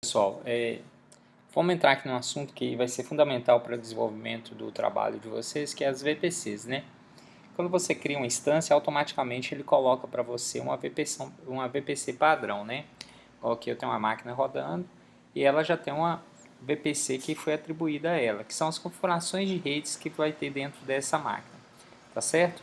Pessoal, vamos entrar aqui num assunto que vai ser fundamental para o desenvolvimento do trabalho de vocês, que é as VPCs, né? Quando você cria uma instância, automaticamente ele coloca para você uma VPC padrão, né? Aqui eu tenho uma máquina rodando e ela já tem uma VPC que foi atribuída a ela, que são as configurações de redes que vai ter dentro dessa máquina, tá certo?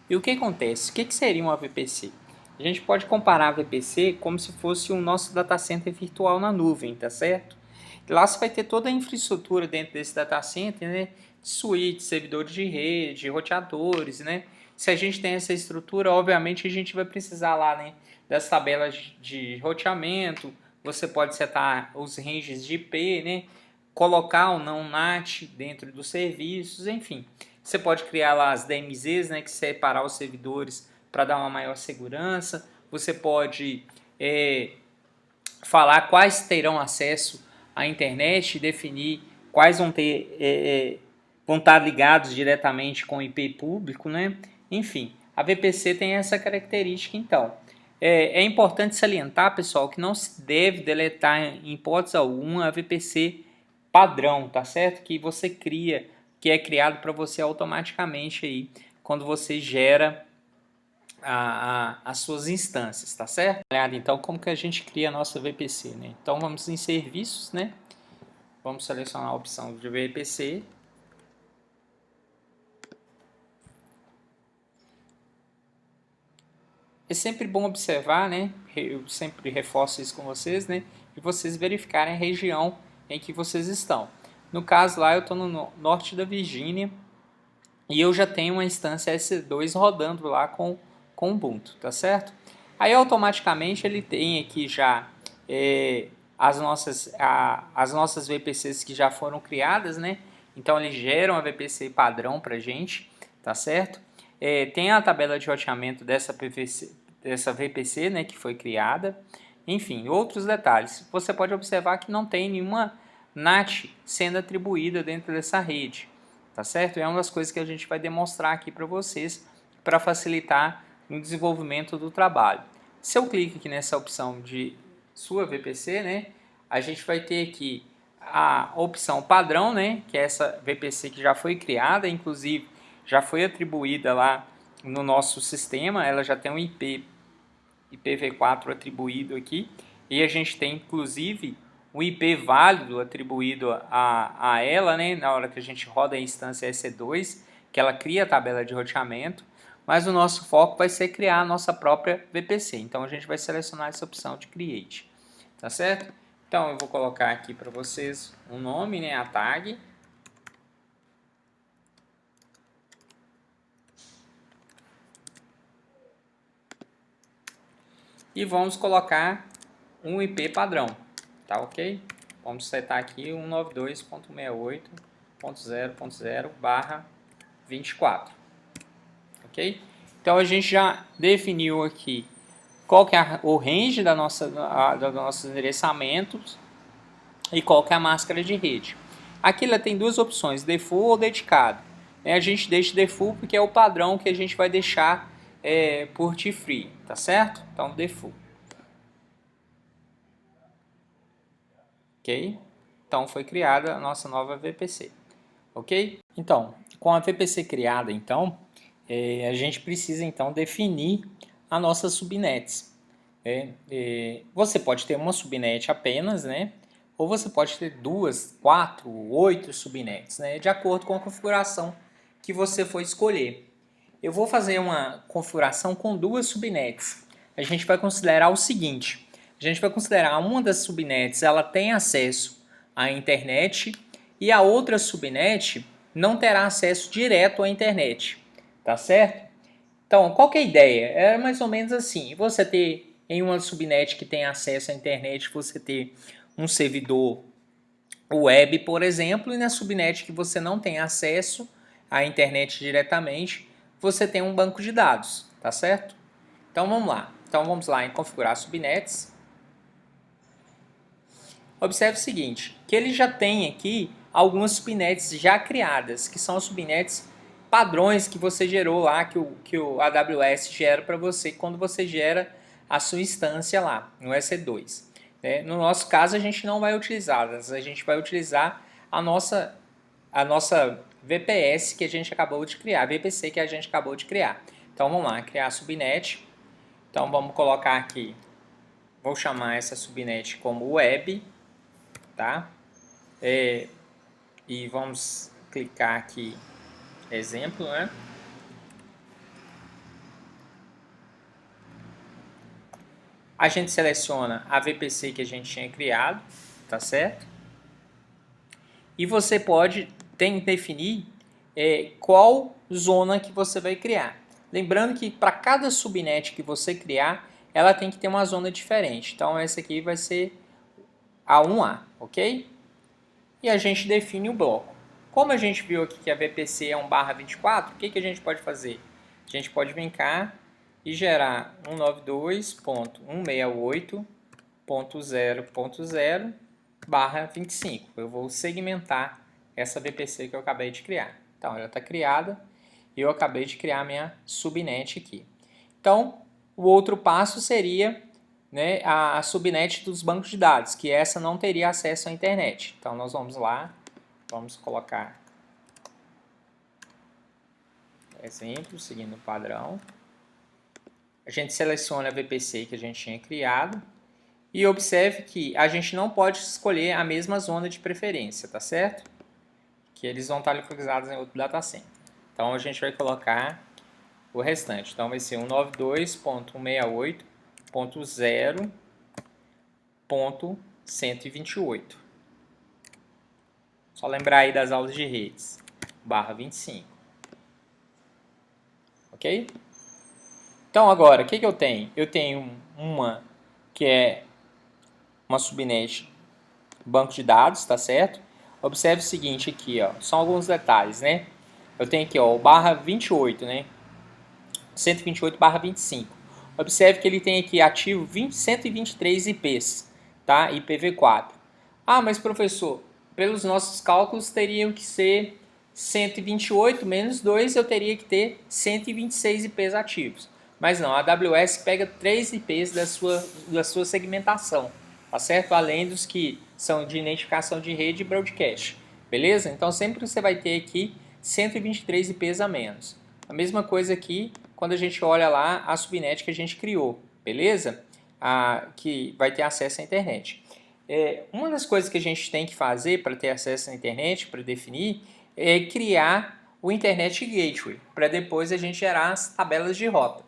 E o que acontece? O que seria uma VPC? A gente pode comparar a VPC como se fosse o nosso data center virtual na nuvem, tá certo? Lá você vai ter toda a infraestrutura dentro desse data center, né? Switch, servidores de rede, roteadores, né? Se a gente tem essa estrutura, obviamente a gente vai precisar lá, né, das tabelas de roteamento. Você pode setar os ranges de IP, né? Colocar ou não NAT dentro dos serviços, enfim. Você pode criar lá as DMZs, né, que separar os servidores para dar uma maior segurança. Você pode falar quais terão acesso à internet, definir quais vão estar ligados diretamente com o IP público, né? Enfim, a VPC tem essa característica, então. É importante salientar, pessoal, que não se deve deletar em hipótese alguma a VPC padrão, tá certo? Que você cria, que é criado para você automaticamente aí, quando você gera as suas instâncias, tá certo? Então, como que a gente cria a nossa VPC, né? Então, vamos em serviços, né? Vamos selecionar a opção de VPC. É sempre bom observar, né? Eu sempre reforço isso com vocês, né? De vocês verificarem a região em que vocês estão. No caso lá, eu estou no norte da Virgínia e eu já tenho uma instância S2 rodando lá com Ubuntu, tá certo? Aí automaticamente ele tem aqui já as nossas VPCs que já foram criadas, né? Então ele gera uma VPC padrão para gente, tá certo? Tem a tabela de roteamento dessa VPC, né, que foi criada. Enfim, outros detalhes. Você pode observar que não tem nenhuma NAT sendo atribuída dentro dessa rede, tá certo? É uma das coisas que a gente vai demonstrar aqui para vocês para facilitar no desenvolvimento do trabalho. Se eu clico aqui nessa opção de sua VPC, né, a gente vai ter aqui a opção padrão, né, que é essa VPC que já foi criada, inclusive já foi atribuída lá no nosso sistema, ela já tem um IPv4 atribuído aqui, e a gente tem inclusive o IP válido atribuído a ela, né, na hora que a gente roda a instância EC2, que ela cria a tabela de roteamento, mas o nosso foco vai ser criar a nossa própria VPC. Então a gente vai selecionar essa opção de Create, tá certo? Então eu vou colocar aqui para vocês um nome, né, a tag. E vamos colocar um IP padrão, tá ok? Vamos setar aqui 192.68.0.0/24, ok? Então a gente já definiu aqui qual que é o range dos nossos endereçamentos e qual que é a máscara de rede. Aqui ela tem duas opções, default ou dedicado. A gente deixa default porque é o padrão que a gente vai deixar por free, tá certo? Então default. Ok? Então foi criada a nossa nova VPC. Ok? Então, com a VPC criada, então, a gente precisa então definir as nossas subnets. Você pode ter uma subnet apenas, né? Ou você pode ter 2, 4, 8 subnets, né? De acordo com a configuração que você for escolher. Eu vou fazer uma configuração com 2 subnets. A gente vai considerar o seguinte: a gente vai considerar uma das subnets, ela tem acesso à internet e a outra subnet não terá acesso direto à internet, tá certo? Então, qual que é a ideia? É mais ou menos assim: você ter em uma subnet que tem acesso à internet, você ter um servidor web, por exemplo, e na subnet que você não tem acesso à internet diretamente, você tem um banco de dados, tá certo? Então vamos lá. Então vamos lá em configurar subnets. Observe o seguinte, que ele já tem aqui algumas subnets já criadas, que são as subnets padrões que você gerou lá, que o AWS gera para você quando você gera a sua instância lá no EC2. né? No nosso caso, a gente não vai utilizá-las, a gente vai utilizar a nossa VPS que a gente acabou de criar, VPC que a gente acabou de criar. Então vamos lá, criar a subnet. Então vamos colocar aqui, vou chamar essa subnet como web, tá? E vamos clicar aqui, exemplo, né? A gente seleciona a VPC que a gente tinha criado, tá certo? E você pode definir qual zona que você vai criar. Lembrando que para cada subnet que você criar, ela tem que ter uma zona diferente. Então essa aqui vai ser a 1A, ok? E a gente define o bloco. Como a gente viu aqui que a VPC é 1/24, o que a gente pode fazer? A gente pode vir cá e gerar 192.168.0.0/25. Eu vou segmentar essa VPC que eu acabei de criar. Então, ela está criada e eu acabei de criar minha subnet aqui. Então, o outro passo seria, né, a subnet dos bancos de dados, que essa não teria acesso à internet. Então, nós vamos lá, vamos colocar exemplo, seguindo o padrão. A gente seleciona a VPC que a gente tinha criado e observe que a gente não pode escolher a mesma zona de preferência, tá certo? Que eles vão estar localizados em outro data center. Então a gente vai colocar o restante. Então vai ser 192.168.0.128. Só lembrar aí das aulas de redes, /25. Ok? Então agora, o que eu tenho? Eu tenho uma que é uma subnet banco de dados, tá certo? Observe o seguinte aqui, ó, são alguns detalhes, né? Eu tenho aqui, ó, o /28, né? 128/25. Observe que ele tem aqui ativo 123 IPs, tá? IPv4. Ah, mas professor, pelos nossos cálculos teriam que ser 128 menos 2, eu teria que ter 126 IPs ativos. Mas não, a AWS pega 3 IPs da sua segmentação, tá certo? Além dos que são de identificação de rede e broadcast, beleza? Então sempre você vai ter aqui 123 IPs a menos. A mesma coisa aqui quando a gente olha lá a subnet que a gente criou, beleza? Que vai ter acesso à internet. Uma das coisas que a gente tem que fazer para ter acesso à internet, para definir, é criar o Internet Gateway, para depois a gente gerar as tabelas de rota,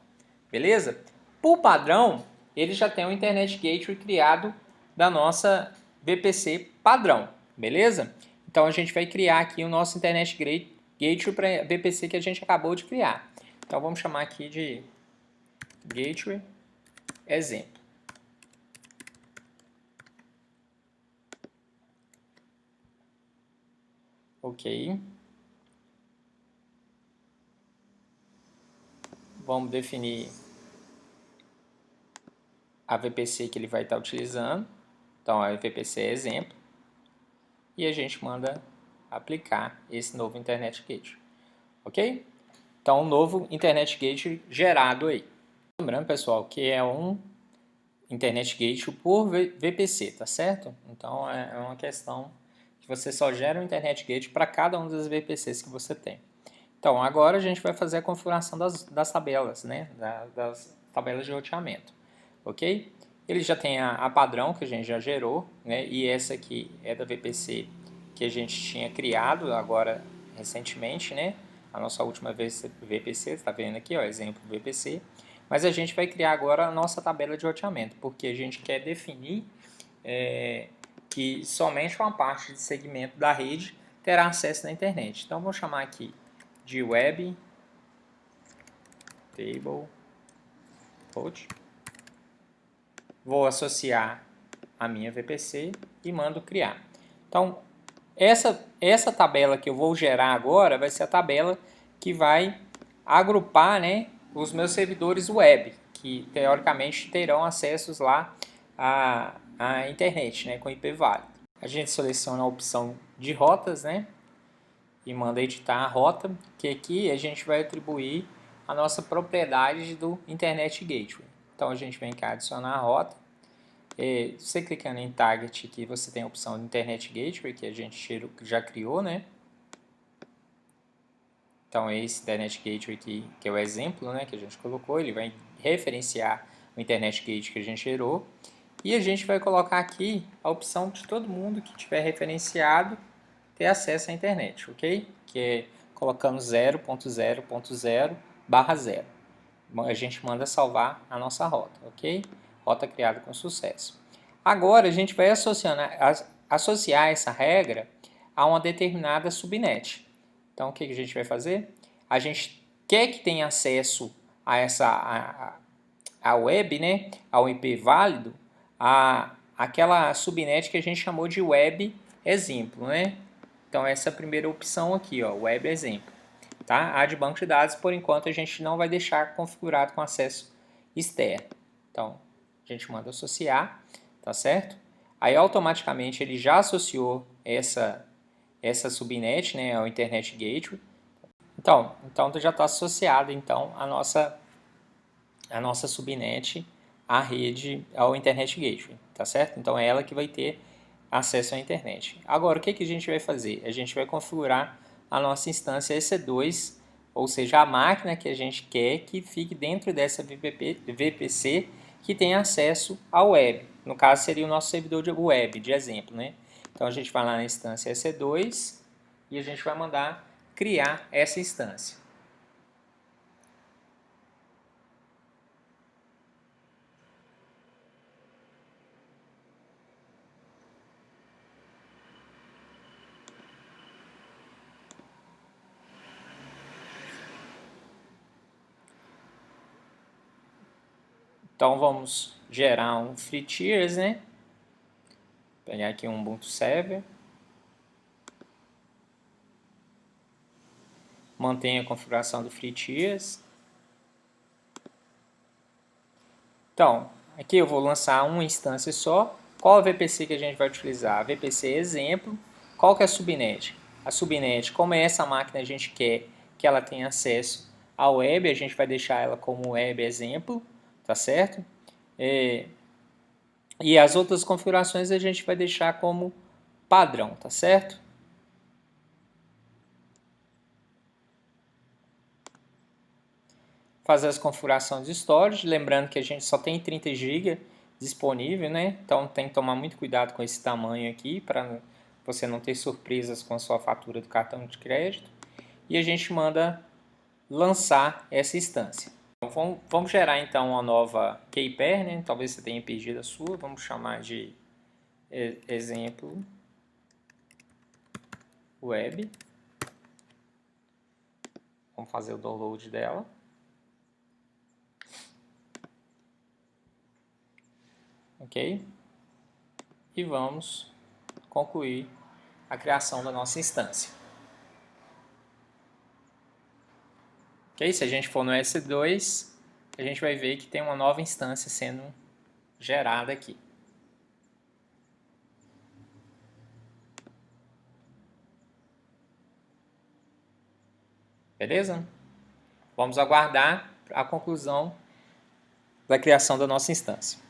beleza? Por padrão, ele já tem o Internet Gateway criado da nossa VPC padrão, beleza? Então a gente vai criar aqui o nosso Internet Gateway para a VPC que a gente acabou de criar. Então vamos chamar aqui de Gateway exemplo. Ok. Vamos definir a VPC que ele vai estar utilizando. Então a VPC é exemplo. E a gente manda aplicar esse novo Internet Gateway. Ok? Então um novo Internet Gateway gerado aí. Lembrando, pessoal, que é um Internet Gateway por VPC, tá certo? Então é uma questão que você só gera um Internet Gateway para cada uma das VPCs que você tem. Então agora a gente vai fazer a configuração das tabelas, né? Das tabelas de roteamento, ok? Ele já tem a padrão que a gente já gerou, né? E essa aqui é da VPC que a gente tinha criado agora recentemente, né? A nossa última VPC, está vendo aqui, ó, exemplo VPC. Mas a gente vai criar agora a nossa tabela de roteamento, porque a gente quer definir que somente uma parte de segmento da rede terá acesso na internet. Então, vou chamar aqui de web table route. Vou associar a minha VPC e mando criar. Então, essa tabela que eu vou gerar agora vai ser a tabela que vai agrupar, né, os meus servidores web, que teoricamente terão acessos lá à internet, né, com IP válido. A gente seleciona a opção de rotas, né, e manda editar a rota, que aqui a gente vai atribuir a nossa propriedade do Internet Gateway. Então a gente vem cá adicionar a rota Você clicando em Target aqui, você tem a opção de Internet Gateway, que a gente já criou, né? Então, esse Internet Gateway aqui, que é o exemplo, né, que a gente colocou, ele vai referenciar o Internet Gateway que a gente gerou. E a gente vai colocar aqui a opção de todo mundo que tiver referenciado ter acesso à internet, ok? Que é colocando 0.0.0/0. A gente manda salvar a nossa rota, ok? Rota criada com sucesso. Agora a gente vai associar essa regra a uma determinada subnet. Então o que a gente vai fazer? A gente quer que tenha acesso a a web, né? Ao IP válido, aquela subnet que a gente chamou de web exemplo, né? Então essa é a primeira opção aqui, ó, web exemplo. Tá? A de banco de dados, por enquanto, a gente não vai deixar configurado com acesso externo. Então, a gente manda associar, tá certo? Aí, automaticamente, ele já associou essa subnet, né, ao Internet Gateway. Então já está associada, então, a nossa subnet à rede, ao Internet Gateway, tá certo? Então, é ela que vai ter acesso à internet. Agora, o que a gente vai fazer? A gente vai configurar a nossa instância EC2, ou seja, a máquina que a gente quer que fique dentro dessa VPC que tem acesso à web. No caso, seria o nosso servidor de web, de exemplo, né? Então, a gente vai lá na instância EC2 e a gente vai mandar criar essa instância. Então vamos gerar um free tiers, né? Pegar aqui um Ubuntu Server. Mantenha a configuração do free tiers. Então, aqui eu vou lançar uma instância só. Qual a VPC que a gente vai utilizar? A VPC exemplo. Qual que é a subnet? A subnet, como é essa máquina a gente quer que ela tenha acesso à web, a gente vai deixar ela como web exemplo, tá certo? E as outras configurações a gente vai deixar como padrão, tá certo? Fazer as configurações de storage, lembrando que a gente só tem 30 GB disponível, né? Então tem que tomar muito cuidado com esse tamanho aqui para você não ter surpresas com a sua fatura do cartão de crédito. E a gente manda lançar essa instância. Então, vamos gerar então uma nova key pair, né? Talvez você tenha perdido a sua, vamos chamar de exemplo web. Vamos fazer o download dela. Ok? E vamos concluir a criação da nossa instância. Ok? Se a gente for no S2, a gente vai ver que tem uma nova instância sendo gerada aqui. Beleza? Vamos aguardar a conclusão da criação da nossa instância.